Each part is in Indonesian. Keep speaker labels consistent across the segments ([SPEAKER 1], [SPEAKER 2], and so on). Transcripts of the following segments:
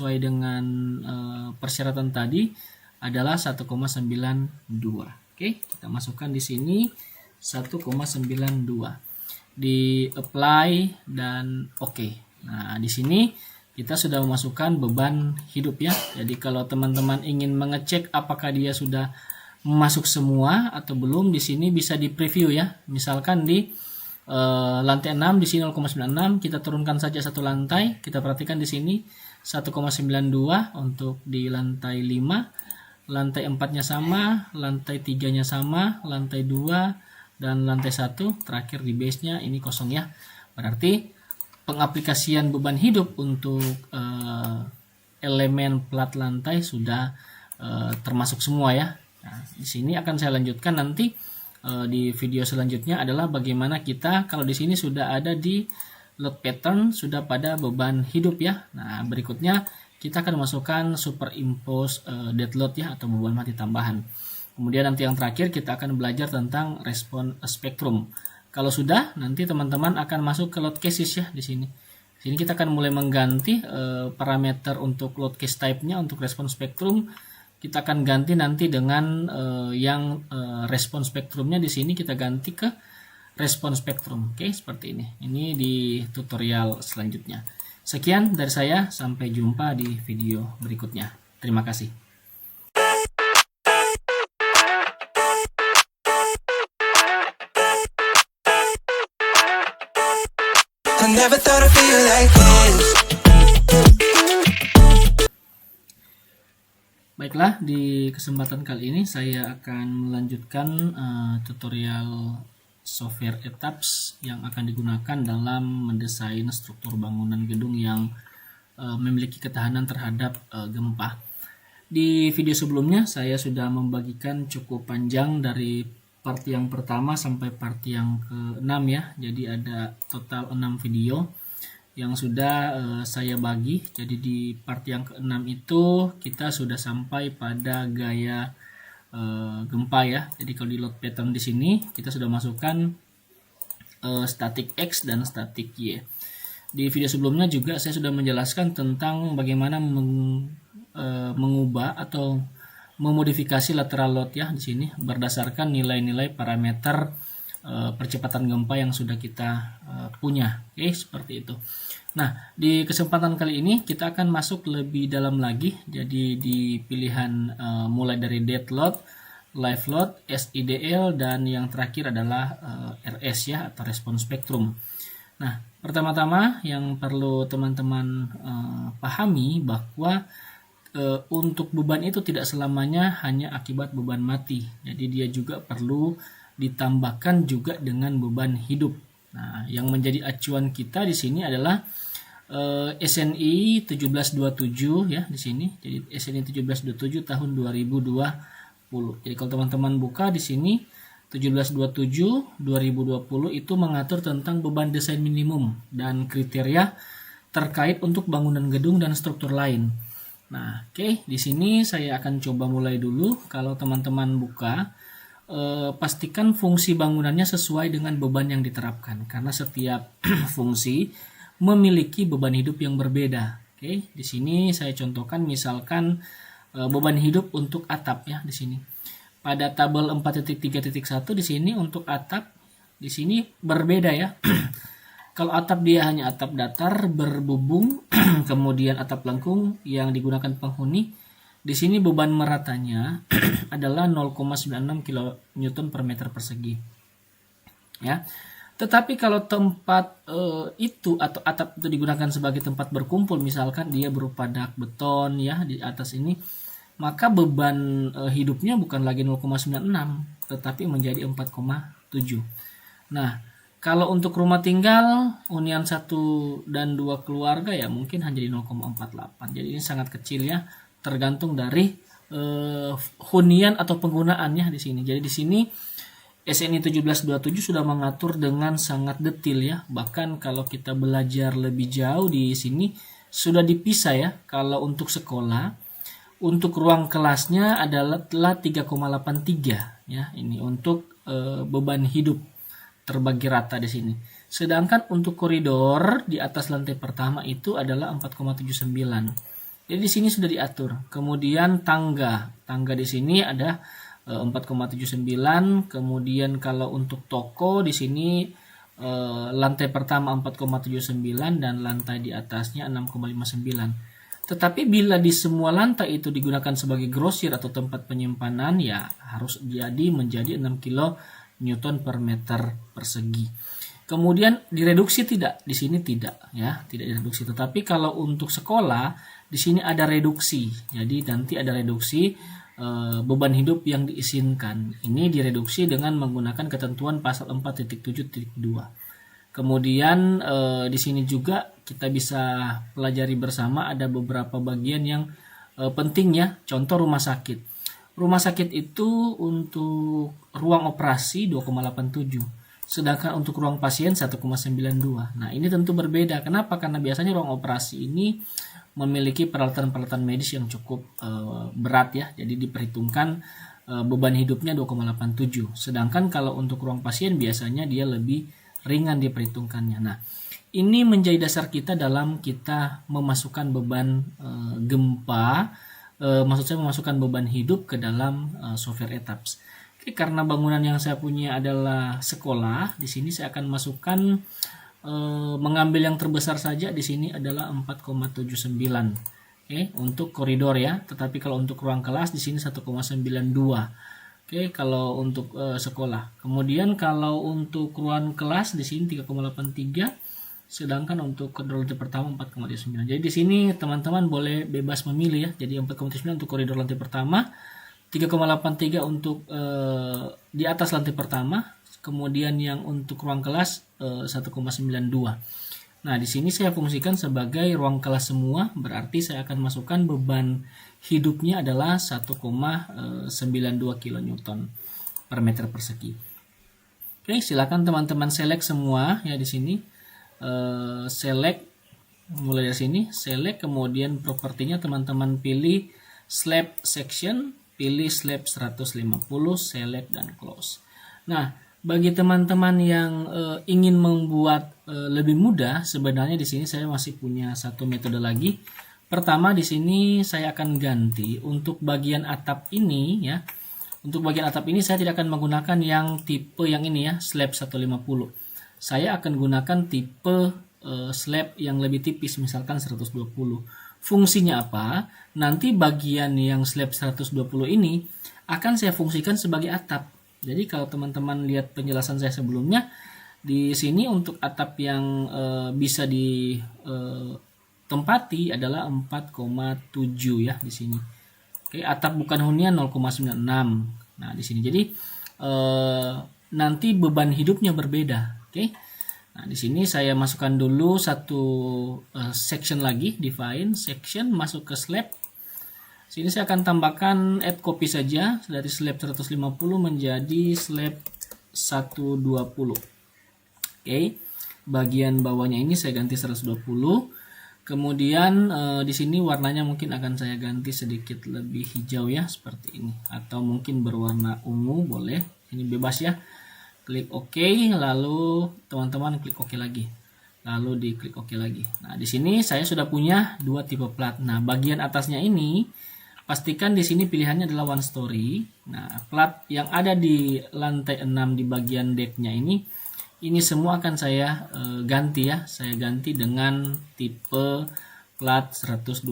[SPEAKER 1] sesuai dengan persyaratan tadi adalah 1,92. Oke, kita masukkan di sini 1,92. Di apply dan oke. Nah, di sini kita sudah memasukkan beban hidup ya. Jadi kalau teman-teman ingin mengecek apakah dia sudah masuk semua atau belum, di sini bisa di preview ya. Misalkan di lantai 6 di sini 0,96, kita turunkan saja satu lantai. Kita perhatikan di sini 1,92 untuk di lantai 5, lantai 4-nya sama, lantai 3-nya sama, lantai 2 dan lantai 1 terakhir di base-nya ini kosong ya. Berarti pengaplikasian beban hidup untuk elemen plat lantai sudah termasuk semua ya. Nah, di sini akan saya lanjutkan nanti di video selanjutnya adalah bagaimana kita kalau di sini sudah ada di load pattern sudah pada beban hidup ya. Nah, berikutnya kita akan masukkan superimpose dead load ya atau beban mati tambahan. Kemudian nanti yang terakhir kita akan belajar tentang respon spektrum. Kalau sudah, nanti teman-teman akan masuk ke load cases ya di sini. Di sini kita akan mulai mengganti parameter untuk load case type-nya untuk respon spektrum. Kita akan ganti nanti dengan yang respon spektrumnya di sini kita ganti ke respon spektrum. Oke, seperti ini. Ini di tutorial selanjutnya. Sekian dari saya, sampai jumpa di video berikutnya. Terima kasih.
[SPEAKER 2] I never thought I'd feel like this.
[SPEAKER 1] Baiklah, di kesempatan kali ini saya akan melanjutkan tutorial software ETABS yang akan digunakan dalam mendesain struktur bangunan gedung yang memiliki ketahanan terhadap gempa. Di video sebelumnya saya sudah membagikan cukup panjang dari part yang pertama sampai part yang ke-6 ya. Jadi ada total 6 video yang sudah saya bagi. Jadi di part yang ke-6 itu kita sudah sampai pada gaya gempa ya. Jadi kalau di load pattern di sini kita sudah masukkan statik X dan statik Y. Di video sebelumnya juga saya sudah menjelaskan tentang bagaimana mengubah atau memodifikasi lateral load ya di sini berdasarkan nilai-nilai parameter percepatan gempa yang sudah kita punya. Oke, seperti itu. Nah, di kesempatan kali ini kita akan masuk lebih dalam lagi. Jadi di pilihan mulai dari dead load, live load, SIDL, dan yang terakhir adalah RS ya atau respon spektrum. Nah, pertama-tama yang perlu teman-teman pahami bahwa untuk beban itu tidak selamanya hanya akibat beban mati. Jadi dia juga perlu ditambahkan juga dengan beban hidup. Nah, yang menjadi acuan kita di sini adalah SNI 1727 ya di sini. Jadi SNI 1727 tahun 2020. Jadi kalau teman-teman buka di sini 1727 2020 itu mengatur tentang beban desain minimum dan kriteria terkait untuk bangunan gedung dan struktur lain. Nah, oke, di sini saya akan coba mulai dulu. Kalau teman-teman buka, pastikan fungsi bangunannya sesuai dengan beban yang diterapkan, karena setiap fungsi memiliki beban hidup yang berbeda. Oke, di sini saya contohkan misalkan beban hidup untuk atap ya di sini. Pada tabel 4.3.1 di sini untuk atap di sini berbeda ya. Kalau atap dia hanya atap datar berbubung, kemudian atap lengkung yang digunakan penghuni, di sini beban meratanya adalah 0,96 kN per meter persegi. Ya. Tetapi kalau tempat itu atau atap itu digunakan sebagai tempat berkumpul, misalkan dia berupa dak beton ya di atas ini, maka beban hidupnya bukan lagi 0,96 tetapi menjadi 4,7. Nah, kalau untuk rumah tinggal hunian 1 dan 2 keluarga ya mungkin hanya di 0,48. Jadi ini sangat kecil ya, tergantung dari hunian atau penggunaannya di sini. Jadi di sini SNI 1727 sudah mengatur dengan sangat detail ya. Bahkan kalau kita belajar lebih jauh di sini sudah dipisah ya. Kalau untuk sekolah, untuk ruang kelasnya adalah 3,83 ya. Ini untuk beban hidup terbagi rata di sini. Sedangkan untuk koridor di atas lantai pertama itu adalah 4,79. Jadi di sini sudah diatur. Kemudian tangga di sini ada 4,79. Kemudian kalau untuk toko di sini lantai pertama 4,79 dan lantai di atasnya 6,59. Tetapi bila di semua lantai itu digunakan sebagai grosir atau tempat penyimpanan, ya harus menjadi 6 kilo Newton per meter persegi. Kemudian direduksi tidak? Di sini tidak, ya, tidak direduksi. Tetapi kalau untuk sekolah di sini ada reduksi. Jadi nanti ada reduksi beban hidup yang diizinkan. Ini direduksi dengan menggunakan ketentuan pasal 4.7.2. Kemudian di sini juga kita bisa pelajari bersama ada beberapa bagian yang penting ya. Contoh rumah sakit. Rumah sakit itu untuk ruang operasi 2,87. Sedangkan untuk ruang pasien 1,92. Nah, ini tentu berbeda. Kenapa? Karena biasanya ruang operasi ini memiliki peralatan-peralatan medis yang cukup berat ya. Jadi diperhitungkan beban hidupnya 2,87. Sedangkan kalau untuk ruang pasien biasanya dia lebih ringan diperhitungkannya. Nah, ini menjadi dasar kita dalam kita memasukkan beban gempa, maksud saya memasukkan beban hidup ke dalam software ETABS. Oke, karena bangunan yang saya punya adalah sekolah, di sini saya akan masukkan mengambil yang terbesar saja di sini adalah 4,79. Oke, untuk koridor ya. Tetapi kalau untuk ruang kelas di sini 1,92. Oke, kalau untuk sekolah. Kemudian kalau untuk ruang kelas di sini 3,83. Sedangkan untuk koridor lantai pertama 4,9. Jadi di sini teman-teman boleh bebas memilih ya. Jadi 4,9 untuk koridor lantai pertama. 3,83 untuk di atas lantai pertama, kemudian yang untuk ruang kelas 1,92. Nah, di sini saya fungsikan sebagai ruang kelas semua, berarti saya akan masukkan beban hidupnya adalah 1,92 kN per meter persegi. Oke, silakan teman-teman select semua ya di sini. Select mulai dari sini, select kemudian propertinya teman-teman pilih slab section, pilih slab 150, select dan close. Nah, bagi teman-teman yang ingin membuat lebih mudah, sebenarnya di sini saya masih punya satu metode lagi. Pertama di sini saya akan ganti untuk bagian atap ini ya. Untuk bagian atap ini saya tidak akan menggunakan yang tipe yang ini ya, slab 150. Saya akan gunakan tipe slab yang lebih tipis, misalkan 120. Fungsinya apa? Nanti bagian yang slab 120 ini akan saya fungsikan sebagai atap. Jadi kalau teman-teman lihat penjelasan saya sebelumnya, di sini untuk atap yang bisa ditempati adalah 4,7 ya di sini. Oke, atap bukan hunian 0,96. Nah, di sini jadi nanti beban hidupnya berbeda. Oke. Nah, di sini saya masukkan dulu satu section lagi, define section, masuk ke slab. Sini saya akan tambahkan add copy saja dari slab 150 menjadi slab 120. Oke. Bagian bawahnya ini saya ganti 120. Kemudian di sini warnanya mungkin akan saya ganti sedikit lebih hijau ya, seperti ini, atau mungkin berwarna ungu boleh. Ini bebas ya. Klik OK, lalu teman-teman klik OK lagi. Lalu diklik OK lagi. Nah, di sini saya sudah punya dua tipe plat. Nah, bagian atasnya ini pastikan di sini pilihannya adalah one story. Nah, plat yang ada di lantai 6 di bagian decknya ini semua akan saya ganti ya. Saya ganti dengan tipe plat 120.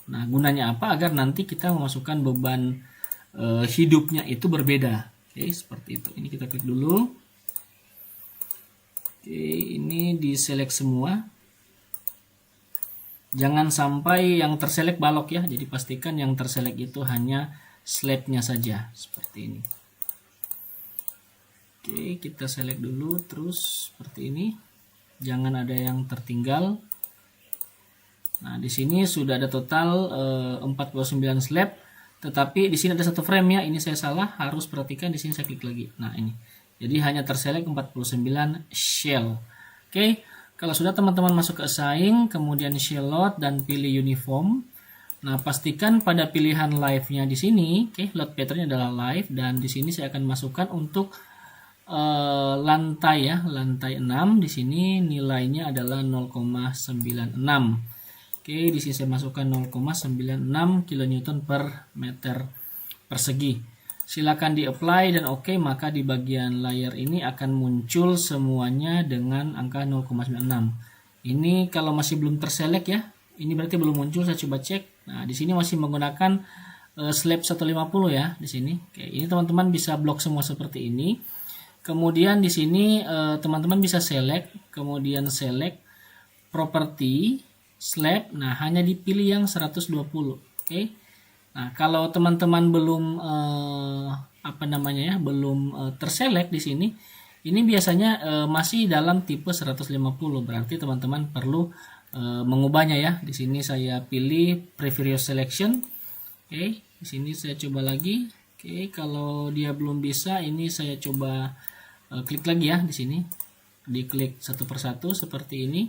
[SPEAKER 1] Nah, gunanya apa? Agar nanti kita memasukkan beban hidupnya itu berbeda. Oke, seperti itu. Ini kita klik dulu. Oke, ini di select semua. Jangan sampai yang terselect balok ya. Jadi pastikan yang terselect itu hanya slabnya saja, seperti ini. Oke, kita select dulu terus seperti ini. Jangan ada yang tertinggal. Nah, di sini sudah ada total 49 slab. Tetapi di sini ada satu frame ya, ini saya salah, harus perhatikan di sini saya klik lagi. Nah, ini. Jadi hanya terselect 49 shell. Oke, kalau sudah teman-teman masuk ke assign, kemudian shell load dan pilih uniform. Nah, pastikan pada pilihan live-nya di sini, oke, load pattern-nya adalah live dan di sini saya akan masukkan untuk lantai ya, lantai 6 di sini nilainya adalah 0,96. Oke, di sini saya masukkan 0,96 kN per meter persegi. Silakan di apply dan oke, maka di bagian layar ini akan muncul semuanya dengan angka 0,96. Ini kalau masih belum terselect ya, ini berarti belum muncul. Saya coba cek. Nah, di sini masih menggunakan slab 150 ya di sini. Oke, ini teman-teman bisa blok semua seperti ini. Kemudian di sini teman-teman bisa select, kemudian select property slab. Nah, hanya dipilih yang 120. Oke. Nah, kalau teman-teman belum belum terselect di sini, ini biasanya masih dalam tipe 150. Berarti teman-teman perlu mengubahnya ya. Di sini saya pilih previous selection. Oke, di sini saya coba lagi. Oke, kalau dia belum bisa, ini saya coba klik lagi ya di sini. Diklik satu persatu seperti ini.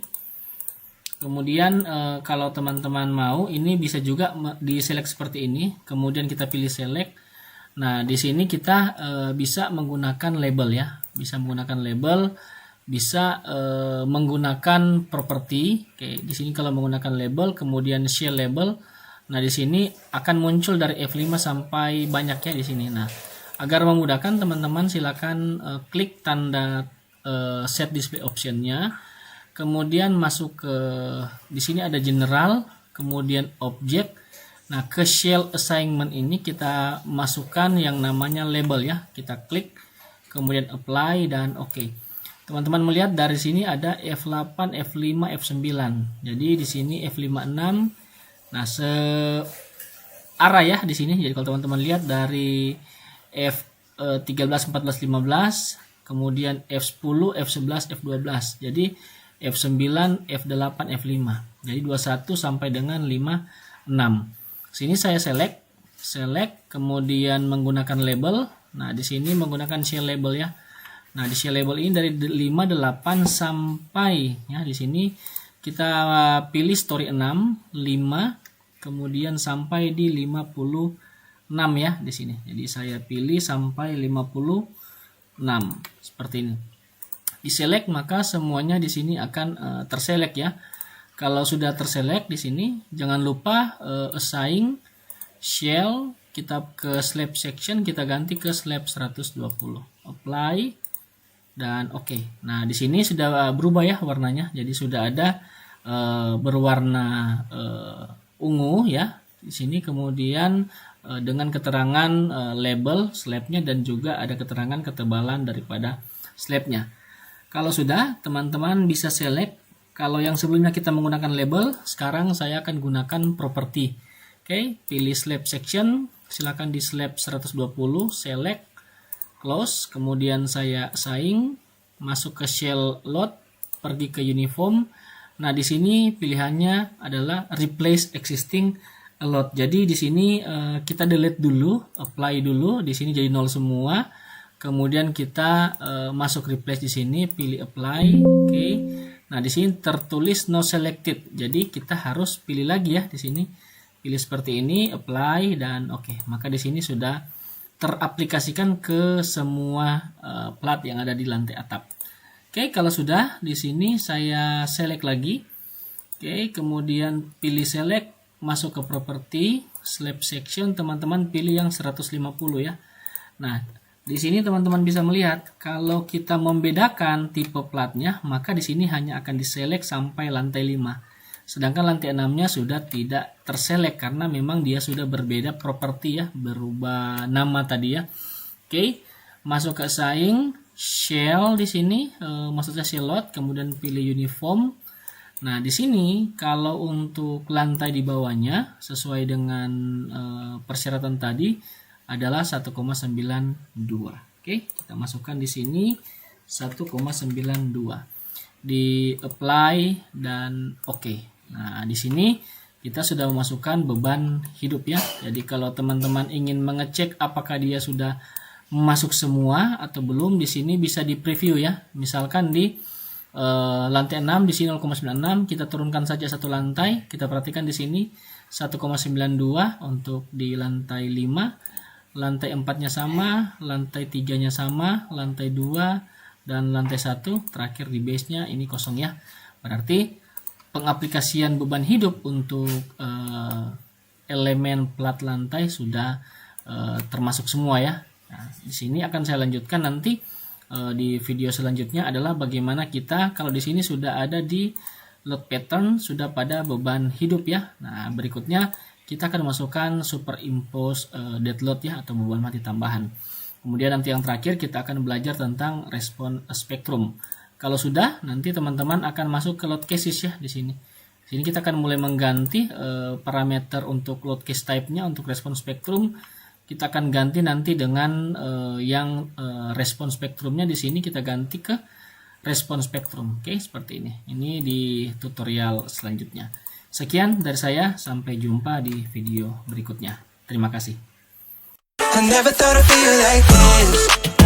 [SPEAKER 1] Kemudian kalau teman-teman mau, ini bisa juga diselect seperti ini. Kemudian kita pilih select. Nah, di sini kita bisa menggunakan label ya. Bisa menggunakan label, bisa menggunakan property. Oke, di sini kalau menggunakan label, kemudian shell label. Nah, di sini akan muncul dari F5 sampai banyak ya di sini. Nah, agar memudahkan teman-teman silakan klik tanda set display optionnya. Kemudian masuk ke di sini ada general, kemudian object. Nah, ke shell assignment ini kita masukkan yang namanya label ya. Kita klik, kemudian apply dan oke. Teman-teman melihat dari sini ada F8, F5, F9. Jadi di sini F56. Nah, searah ya di sini. Jadi kalau teman-teman lihat dari F13, 14, 15, kemudian F10, F11, F12. Jadi F9, F8, F5. Jadi 21 sampai dengan 56. Sini saya select, kemudian menggunakan label. Nah, di sini menggunakan shell label ya. Nah, di shell label ini dari 58 sampai ya di sini kita pilih story 6, 5, kemudian sampai di 56 ya di sini. Jadi saya pilih sampai 56 seperti ini. Diselect, maka semuanya di sini akan terselect ya. Kalau sudah terselect di sini, jangan lupa assign shell, kita ke slab section, kita ganti ke slab 120. Apply dan oke. Nah, di sini sudah berubah ya warnanya. Jadi sudah ada berwarna ungu ya. Di sini kemudian dengan keterangan label slabnya dan juga ada keterangan ketebalan daripada slabnya. Kalau sudah, teman-teman bisa select. Kalau yang sebelumnya kita menggunakan label, sekarang saya akan gunakan property. Oke, pilih slab section, silakan di slab 120, select, close, kemudian saya assign, masuk ke shell load, pergi ke uniform. Nah, di sini pilihannya adalah replace existing load. Jadi di sini kita delete dulu, apply dulu, di sini jadi 0 semua. Kemudian kita masuk replace di sini, pilih apply, oke. Nah, di sini tertulis no selected. Jadi kita harus pilih lagi ya di sini. Pilih seperti ini, apply dan oke. Maka di sini sudah teraplikasikan ke semua plat yang ada di lantai atap. Oke, kalau sudah di sini saya select lagi. Oke, kemudian pilih select, masuk ke property, slab section, teman-teman pilih yang 150 ya. Nah, di sini teman-teman bisa melihat kalau kita membedakan tipe platnya, maka di sini hanya akan diselect sampai lantai 5. Sedangkan lantai 6-nya sudah tidak terselect karena memang dia sudah berbeda properti ya, berubah nama tadi ya. Oke, masuk ke assign shell di sini, maksudnya shell load, kemudian pilih uniform. Nah, di sini kalau untuk lantai di bawahnya sesuai dengan persyaratan tadi adalah 1,92. Oke, kita masukkan di sini 1,92. Di apply dan oke. Nah, di sini kita sudah memasukkan beban hidup ya. Jadi kalau teman-teman ingin mengecek apakah dia sudah masuk semua atau belum, di sini bisa di preview ya. Misalkan di lantai 6 di sini 0,96, kita turunkan saja satu lantai. Kita perhatikan di sini 1,92 untuk di lantai 5. Lantai 4-nya sama, lantai 3-nya sama, lantai 2 dan lantai 1 terakhir di base-nya ini kosong ya. Berarti pengaplikasian beban hidup untuk elemen plat lantai sudah termasuk semua ya. Nah, di sini akan saya lanjutkan nanti di video selanjutnya adalah bagaimana kita kalau di sini sudah ada di load pattern sudah pada beban hidup ya. Nah, berikutnya kita akan masukkan superimpose dead load ya atau beban mati tambahan. Kemudian nanti yang terakhir kita akan belajar tentang respon spektrum. Kalau sudah, nanti teman-teman akan masuk ke load cases ya di sini. Di sini kita akan mulai mengganti parameter untuk load case type-nya untuk respon spektrum. Kita akan ganti nanti dengan yang respon spektrumnya di sini kita ganti ke respon spektrum. Oke, seperti ini. Ini di tutorial selanjutnya. Sekian dari saya, sampai jumpa di video berikutnya. Terima kasih.
[SPEAKER 2] I never thought I'd feel like this.